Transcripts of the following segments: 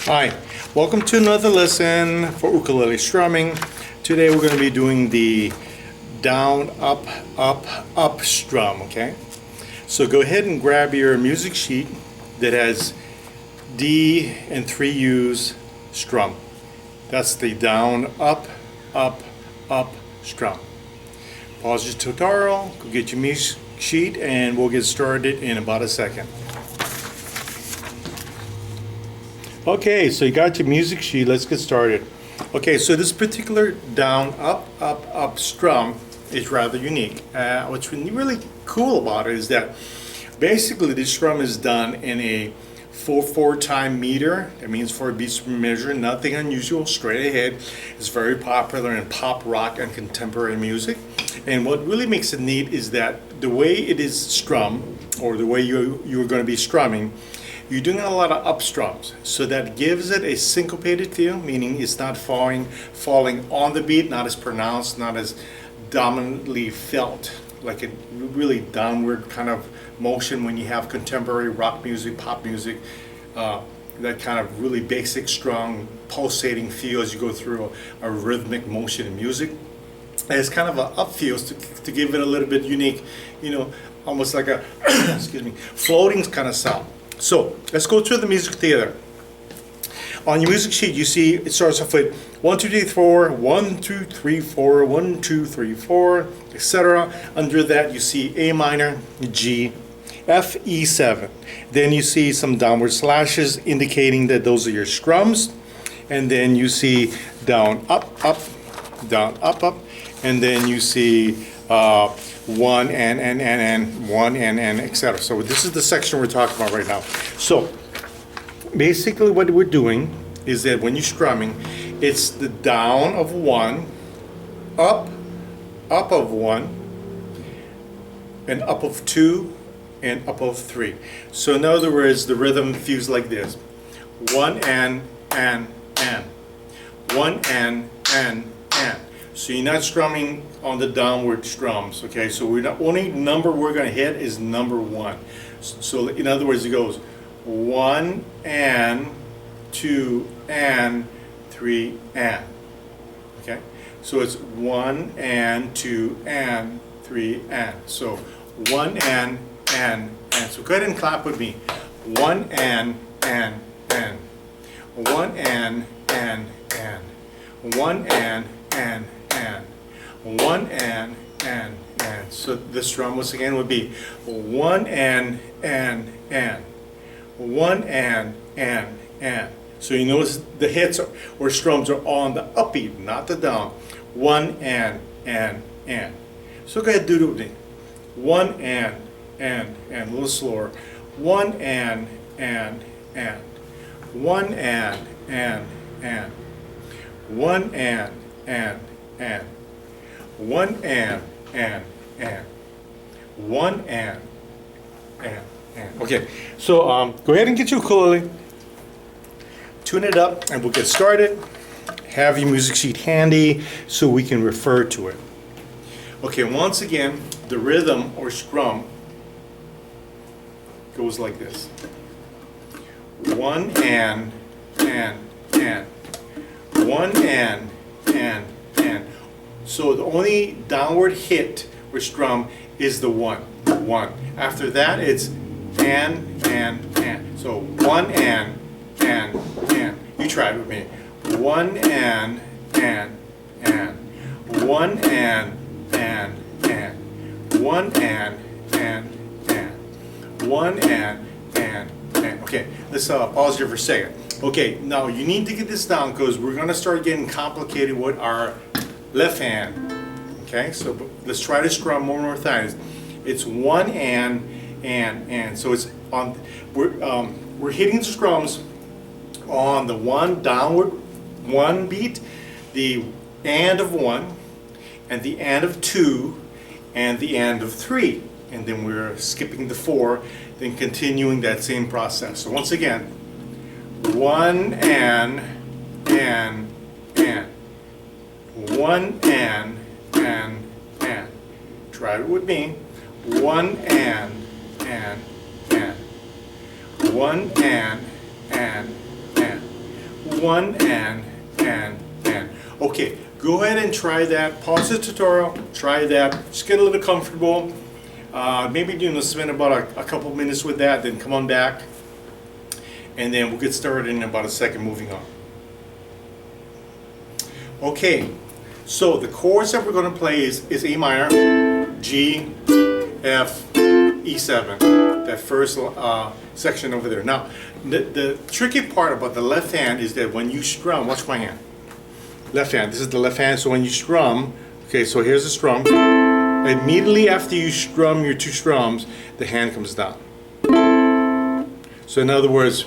Hi, welcome to another lesson for ukulele strumming. Today we're going to be doing the down, up, up, up strum, okay? So go ahead and grab your music sheet that has D and 3 U's strum. That's the down, up, up, up strum. Pause your tutorial, go get your music sheet, and we'll get started in about a second. Okay, so you got your music sheet, let's get started. Okay, so this particular down, up, up, up strum is rather unique. What's really cool about it is that basically this strum is done in a 4/4 time meter. That means 4 beats per measure, nothing unusual, straight ahead. It's very popular in pop, rock, and contemporary music. And what really makes it neat is that the way it is strummed, or the way you're going to be strumming, you're doing a lot of up strums, so that gives it a syncopated feel, meaning it's not falling on the beat, not as pronounced, not as dominantly felt, like a really downward kind of motion when you have contemporary rock music, pop music, that kind of really basic, strong, pulsating feel as you go through a rhythmic motion in music. And it's kind of an up feel to give it a little bit unique, almost like a excuse me, floating kind of sound. So let's go through the music theater. On your music sheet, you see it starts off with 1, 2, 3, 4, 1, 2, 3, 4, 1, 2, 3, 4, etc. Under that, you see A minor, G, F, E7. Then you see some downward slashes indicating that those are your strums. And then you see down, up, up, down, up, up. And then you see 1 and 1 and etc. So this is the section we're talking about right now. So basically what we're doing is that when you're strumming, it's the down of 1, up of 1, and up of 2, and up of 3. So in other words, the rhythm feels like this: 1 and 1 and. So you're not strumming on the downward strums, okay? So we're not, only number we're going to hit is number 1. So in other words, it goes 1 and 2 and 3 and. Okay? So it's 1 and 2 and 3 and. So 1 and. So go ahead and clap with me. 1 and. 1 and. 1 and. 1 and. So the strum once again would be 1 and. 1 and. So you notice the hits or strums are on the upbeat, not the down. 1 and. So go ahead and do it with me. 1 and. A little slower. 1 and. 1 and. 1 and. 1 and. 1 and. Okay, so go ahead and get your ukulele, tune it up, and we'll get started. Have your music sheet handy so we can refer to it. Okay, once again, the rhythm or strum goes like this: 1 and. 1 and. So the only downward hit or strum is the 1. After that, it's and. So 1 and. You try it with me. 1 and. 1 and. 1 and. 1 and. Okay, let's pause here for a second. Okay, now you need to get this down because we're going to start getting complicated with our left hand. Okay, so let's try to strum one more time. It's 1 and. So it's on. We're hitting the strums on the 1 downward 1 beat, the and of 1, and the and of 2, and the and of 3, and then we're skipping the 4, then continuing that same process. So once again, 1 and. 1 and. Try it with me. 1 and. 1 and. one and. Okay, go ahead and try that. Pause the tutorial, try that. Just get a little comfortable. Maybe spend about a couple minutes with that, then come on back. And then we'll get started in about a second, moving on. Okay, so the chords that we're going to play is A minor, G, F, E7, that first section over there. Now, the tricky part about the left hand is that when you strum, watch my hand. Left hand, this is the left hand, so when you strum, okay, so here's the strum. Immediately after you strum your two strums, the hand comes down. So in other words,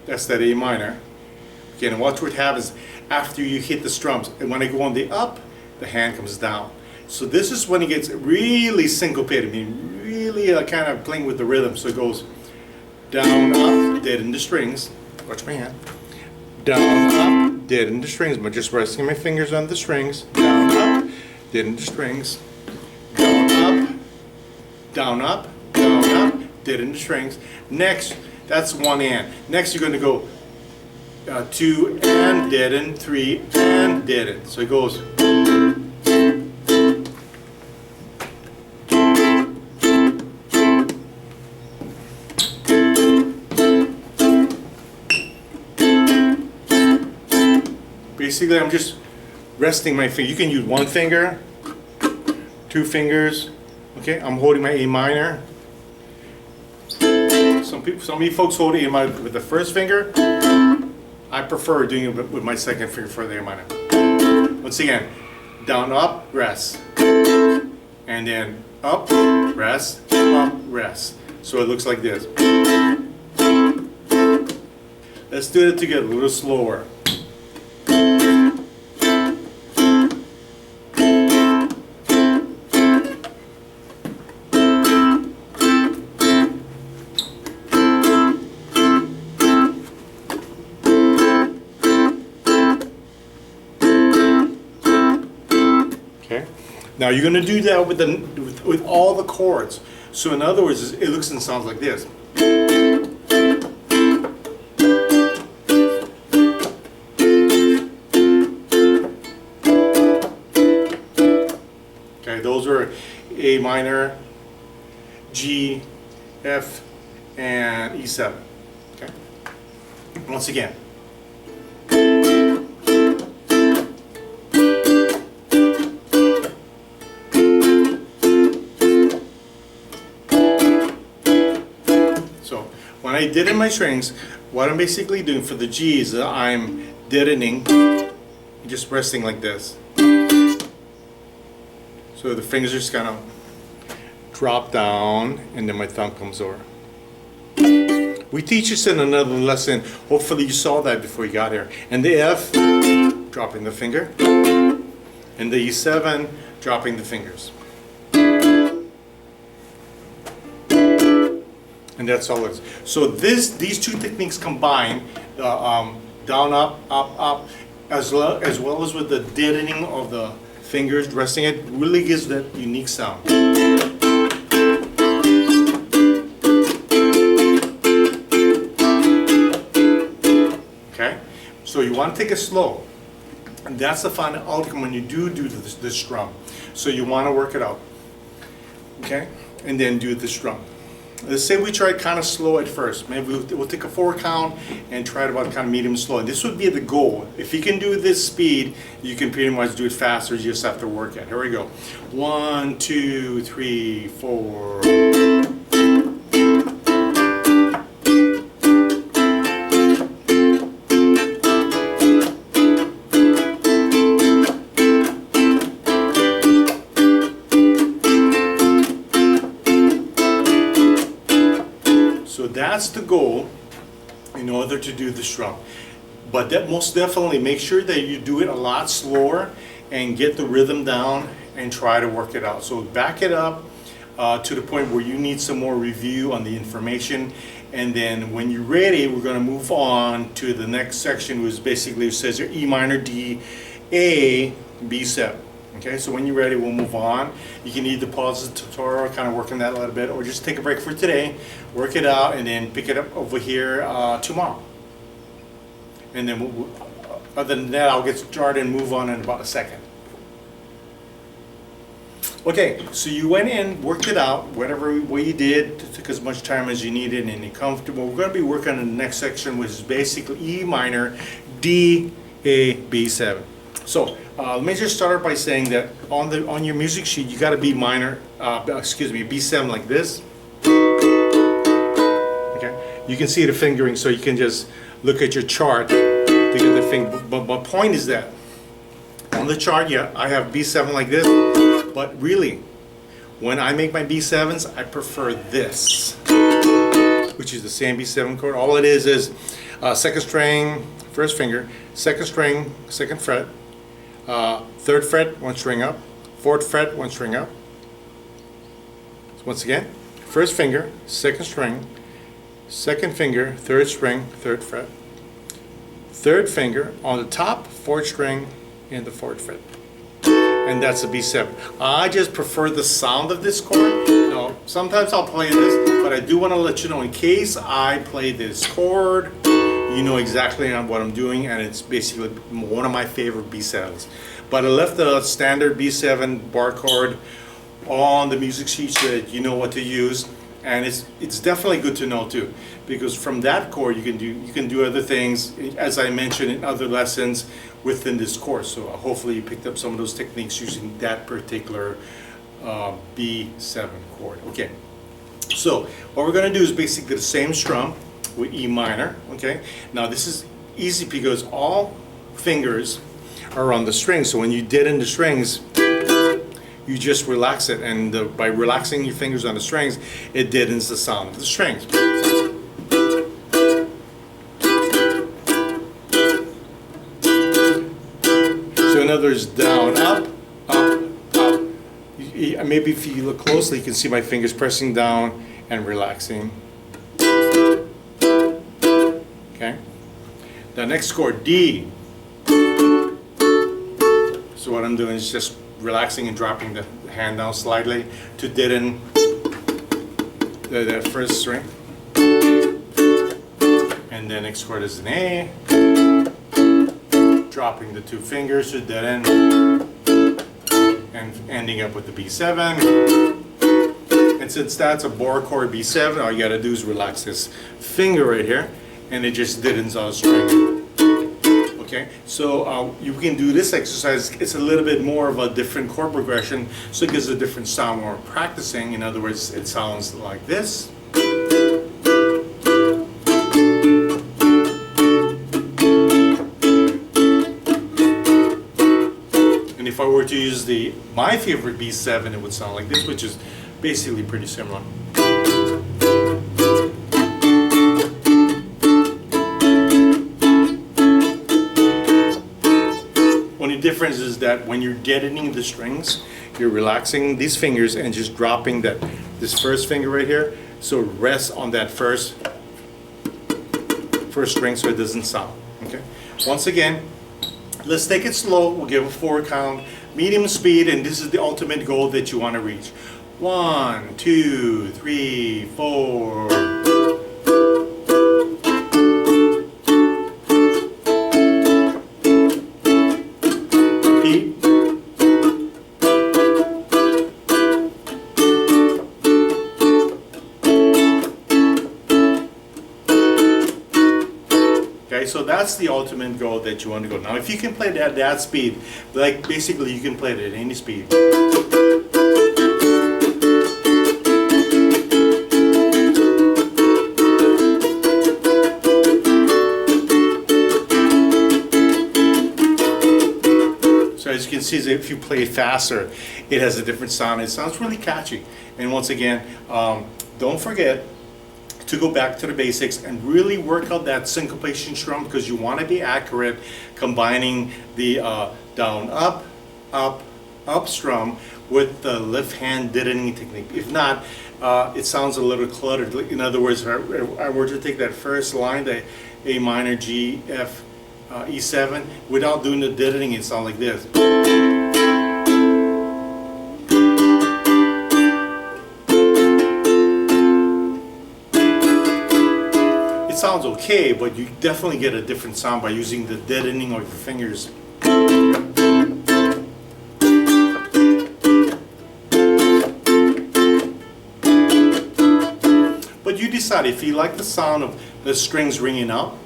that's that A minor. Okay, and watch what happens after you hit the strums. And when I go on the up, the hand comes down. So this is when it gets really syncopated, I mean really kind of playing with the rhythm. So it goes down, up, dead in the strings. Watch my hand. Down, up, dead in the strings. I'm just resting my fingers on the strings. Down, up, dead in the strings. Down, up, down, up, down, up, dead in the strings. Next, that's one and. Next, you're going to go 2 and dead in, 3 and dead in. So it goes. Basically, I'm just resting my finger. You can use one finger, two fingers. Okay, I'm holding my A minor. Some of you folks hold A minor with the first finger. I prefer doing it with my second finger for the A minor. Once again, down, up, rest, and then up, rest, up, rest. So it looks like this. Let's do it together, a little slower. Now you're going to do that with all the chords. So in other words, it looks and sounds like this. Okay, those are A minor, G, F, and E7. Okay. Once again. When I deaden my strings, what I'm basically doing for the G is that I'm deadening, just resting like this. So the fingers just kind of drop down and then my thumb comes over. We teach this in another lesson. Hopefully you saw that before you got here. And the F, dropping the finger. And the E7, dropping the fingers. And that's all it is. So these two techniques combined, down, up, up, as well as with the deadening of the fingers, resting it, really gives that unique sound. Okay? So you want to take it slow. And that's the final outcome when you do this strum. So you want to work it out. Okay? And then do the strum. Let's say we try kind of slow at first. Maybe we'll take a 4 count and try it about kind of medium slow. And this would be the goal. If you can do this speed, you can pretty much do it faster. You just have to work it. Here we go. 1, 2, 3, 4. That's the goal in order to do the strum. But that most definitely make sure that you do it a lot slower and get the rhythm down and try to work it out. So back it up to the point where you need some more review on the information, and then when you're ready, we're going to move on to the next section, which basically says your E minor, D, A, B7. Okay, so when you're ready, we'll move on. You can either pause the tutorial, kind of work on that a little bit, or just take a break for today, work it out, and then pick it up over here tomorrow. And then other than that, I'll get started and move on in about a second. Okay, so you went in, worked it out, whatever way you did, took as much time as you needed, and you're comfortable. We're going to be working on the next section, which is basically E minor, D, A, B7. So let me just start by saying that on your music sheet, you got to be minor, B7 like this. Okay, you can see the fingering, so you can just look at your chart to get the finger. But my point is that on the chart, yeah, I have B7 like this. But really, when I make my B7s, I prefer this, which is the same B7 chord. All it is second string, first finger, second string, second fret, third fret, one string up, fourth fret, one string up. So once again, first finger, second string, second finger, third string, third fret, third finger on the top, fourth string, and the fourth fret. And that's a B7. I just prefer the sound of this chord. Now, sometimes I'll play this, but I do want to let you know in case I play this chord, you know exactly what I'm doing, and it's basically one of my favorite B7s. But I left the standard B7 bar chord on the music sheet so that you know what to use, and it's definitely good to know too, because from that chord you can do other things, as I mentioned in other lessons within this course. So hopefully you picked up some of those techniques using that particular B7 chord. Okay, so what we're going to do is basically the same strum with E minor. Okay, now this is easy because all fingers are on the strings, so when you deaden the strings, you just relax it, and by relaxing your fingers on the strings, it deadens the sound of the strings. So in other words, down, up, up, up. Maybe if you look closely, you can see my fingers pressing down and relaxing. Okay. The next chord, D. So what I'm doing is just relaxing and dropping the hand down slightly to deaden that first string. And then next chord is an A. Dropping the two fingers to deaden and ending up with the B7. And since that's a bar chord B7, all you gotta do is relax this finger right here, and it just deadens on the string. Okay, so you can do this exercise. It's a little bit more of a different chord progression, so it gives a different sound when we're practicing. In other words, it sounds like this. And if I were to use my favorite B7, it would sound like this, which is basically pretty similar. The difference is that when you're deadening the strings, you're relaxing these fingers and just dropping this first finger right here, so it rests on that first string so it doesn't sound. Okay. Once again, let's take it slow. We'll give a 4 count, medium speed, and this is the ultimate goal that you want to reach. 1, 2, 3, 4. So that's the ultimate goal that you want to go. Now, if you can play it at that speed, like basically you can play it at any speed. So as you can see, if you play it faster, it has a different sound. It sounds really catchy. And once again, don't forget to go back to the basics and really work out that syncopation strum, because you want to be accurate combining the down, up, up, up strum with the left hand deadening technique. If not, it sounds a little cluttered. In other words, if I were to take that first line, the A minor, G, F, E7, without doing the deadening, it sounds like this. it sounds okay, but you definitely get a different sound by using the deadening of your fingers. But you decide if you like the sound of the strings ringing out.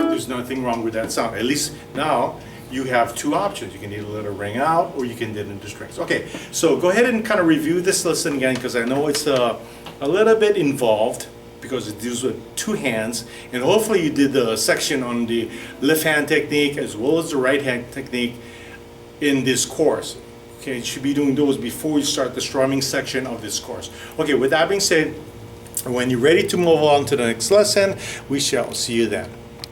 There's nothing wrong with that sound. At least now you have two options. You can either let it ring out or you can deaden the strings. Okay, so go ahead and kind of review this lesson again, because I know it's a little bit involved because it deals with two hands, and hopefully you did the section on the left hand technique as well as the right hand technique in this course. Okay, you should be doing those before you start the strumming section of this course. Okay, with that being said, when you're ready to move on to the next lesson, we shall see you then.